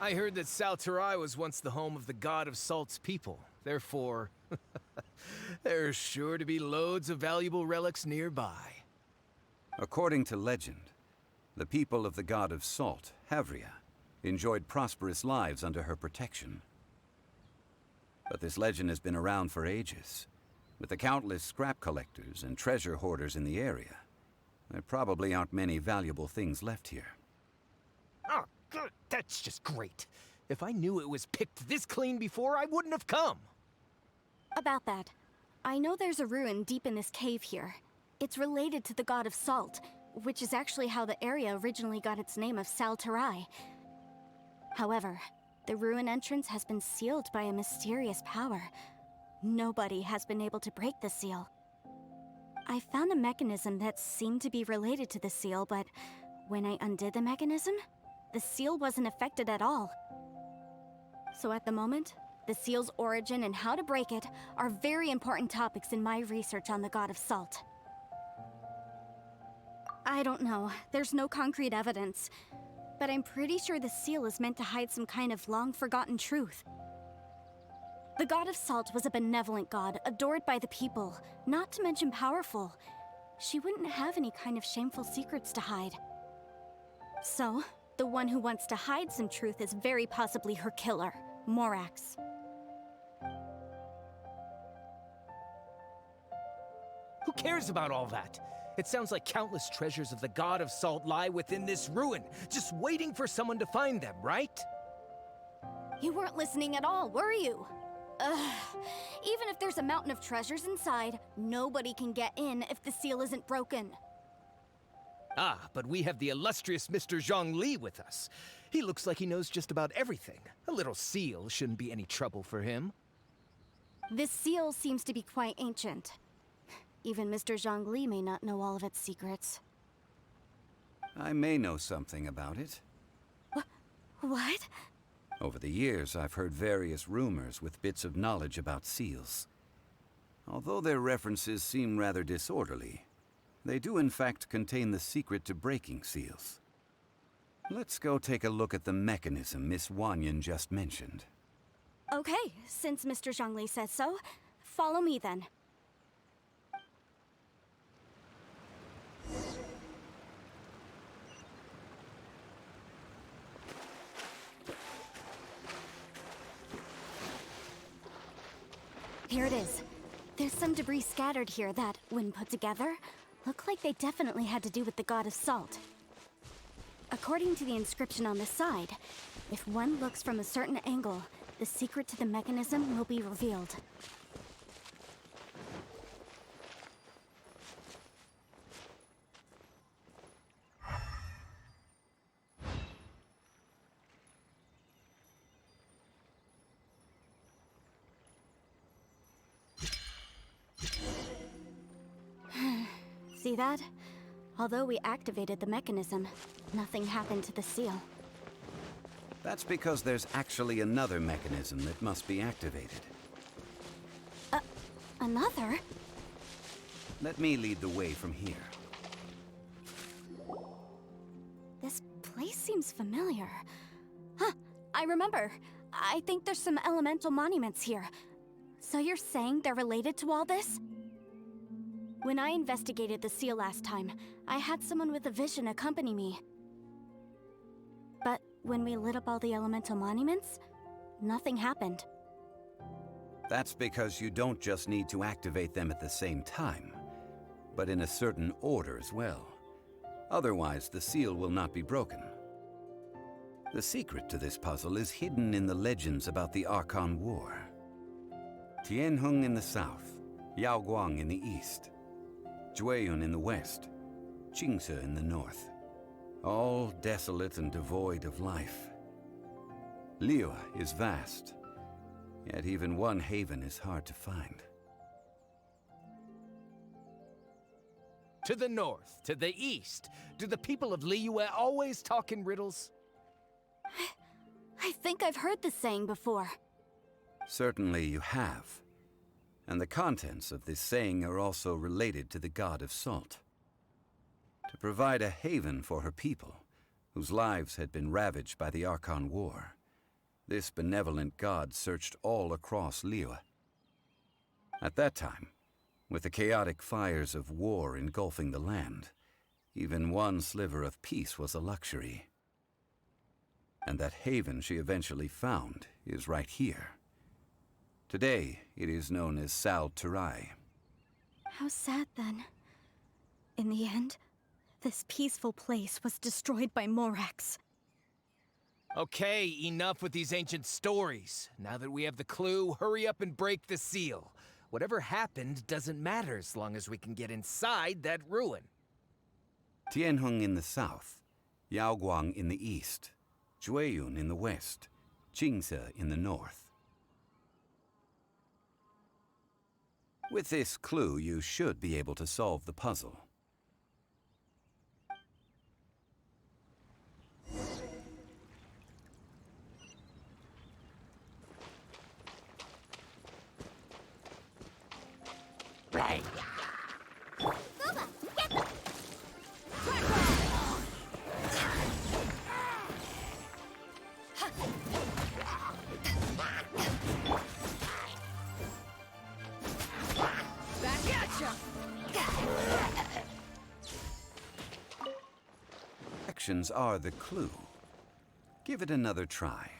I heard that SAL FLORE was once the home of the god of salt's people. Therefore, there's sure to be loads of valuable relics nearby. According to legend, the people of the god of salt, Havria, enjoyed prosperous lives under her protection. But this legend has been around for ages. With the countless scrap collectors and treasure hoarders in the area, there probably aren't many valuable things left here. Oh, good. That's just great. If I knew it was picked this clean before, I wouldn't have come. About that, I know there's a ruin deep in this cave here. It's related to the god of salt, which is actually how the area originally got its name of SAL FLORE. However, the ruin entrance has been sealed by a mysterious power. Nobody has been able to break the seal. I found a mechanism that seemed to be related to the seal, but when I undid the mechanism, the seal wasn't affected at all. So at the moment, the seal's origin and how to break it are very important topics in my research on the god of salt. I don't know, there's no concrete evidence, but I'm pretty sure the seal is meant to hide some kind of long-forgotten truth. The god of salt was a benevolent god, adored by the people, not to mention powerful. She wouldn't have any kind of shameful secrets to hide. So, the one who wants to hide some truth is very possibly her killer, Morax. Who cares about all that? It sounds like countless treasures of the god of salt lie within this ruin, just waiting for someone to find them, right? You weren't listening at all, were you? Ugh. Even if there's a mountain of treasures inside, nobody can get in if the seal isn't broken. Ah, but we have the illustrious Mr. Zhongli with us. He looks like he knows just about everything. A little seal shouldn't be any trouble for him. This seal seems to be quite ancient. Even Mr. Zhongli may not know all of its secrets. I may know something about it. What? Over the years, I've heard various rumors with bits of knowledge about seals. Although their references seem rather disorderly, they do in fact contain the secret to breaking seals. Let's go take a look at the mechanism Miss Wanyan just mentioned. Okay, since Mr. Zhongli says so, follow me then. Here it is. There's some debris scattered here that, when put together, look like they definitely had to do with the god of salt. According to the inscription on the side, if one looks from a certain angle, the secret to the mechanism will be revealed. See that? Although we activated the mechanism, nothing happened to the seal. That's because there's actually another mechanism that must be activated. Another? Let me lead the way from here. This place seems familiar. Huh, I remember. I think there's some elemental monuments here. So you're saying they're related to all this? When I investigated the seal last time, I had someone with a vision accompany me. But when we lit up all the elemental monuments, nothing happened. That's because you don't just need to activate them at the same time, but in a certain order as well. Otherwise, the seal will not be broken. The secret to this puzzle is hidden in the legends about the Archon War. Tianheng in the south, Yaoguang in the east, Jueyun in the west, Qingce in the north. All desolate and devoid of life. Liyue is vast, yet even one haven is hard to find. To the north, to the east. Do the people of Liyue always talk in riddles? I think I've heard this saying before. Certainly you have. And the contents of this saying are also related to the god of salt. To provide a haven for her people, whose lives had been ravaged by the Archon War, This benevolent god searched all across Liyue. At that time, with the chaotic fires of war engulfing the land, even one sliver of peace was a luxury. And that haven she eventually found is right here. Today, it is known as SAL FLORE. How sad then. In the end, this peaceful place was destroyed by Morax. Okay, enough with these ancient stories. Now that we have the clue, hurry up and break the seal. Whatever happened doesn't matter as long as we can get inside that ruin. Tianheng in the south, Yaoguang in the east, Jueyun in the west, Jingze in the north. With this clue, you should be able to solve the puzzle. Right. Actions are the clue. Give it another try.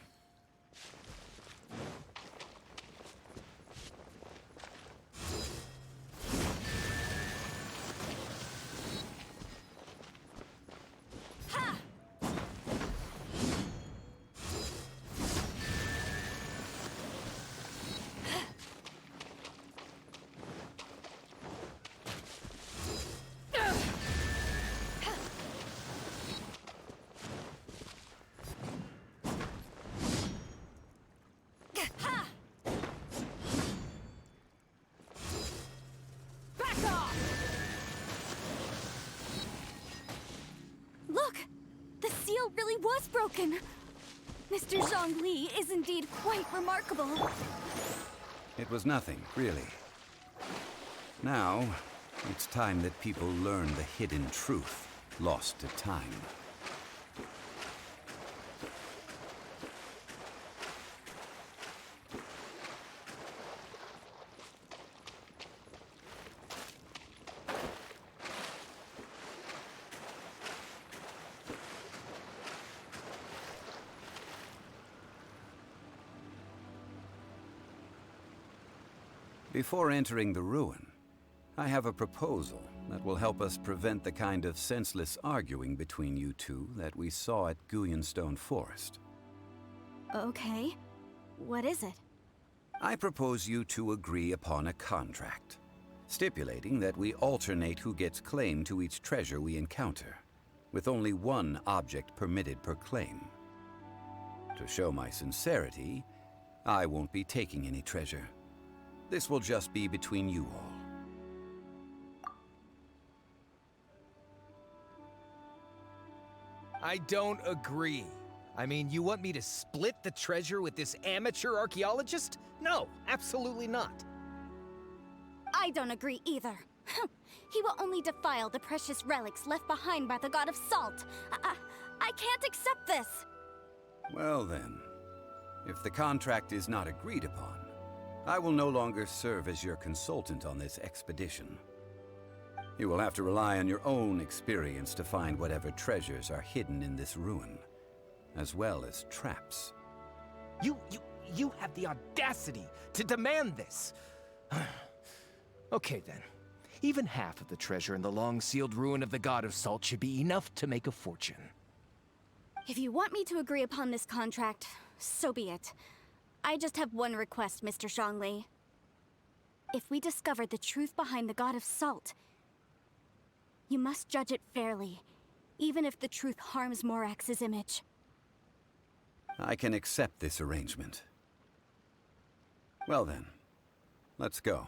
Look! The seal really was broken! Mr. Zhongli is indeed quite remarkable. It was nothing, really. Now, it's time that people learn the hidden truth lost to time. Before entering the ruin, I have a proposal that will help us prevent the kind of senseless arguing between you two that we saw at Guyonstone Forest. Okay. What is it? I propose you two agree upon a contract, stipulating that we alternate who gets claim to each treasure we encounter, with only one object permitted per claim. To show my sincerity, I won't be taking any treasure. This will just be between you all. I don't agree. I mean, you want me to split the treasure with this amateur archaeologist? No, absolutely not. I don't agree either. He will only defile the precious relics left behind by the god of salt. I can't accept this. Well then, if the contract is not agreed upon, I will no longer serve as your consultant on this expedition. You will have to rely on your own experience to find whatever treasures are hidden in this ruin, as well as traps. You have the audacity to demand this. Okay then. Even half of the treasure in the long-sealed ruin of the God of Salt should be enough to make a fortune. If you want me to agree upon this contract, so be it. I just have one request, Mr. Zhongli. If we discover the truth behind the God of Salt, you must judge it fairly, even if the truth harms Morax's image. I can accept this arrangement. Well then, let's go.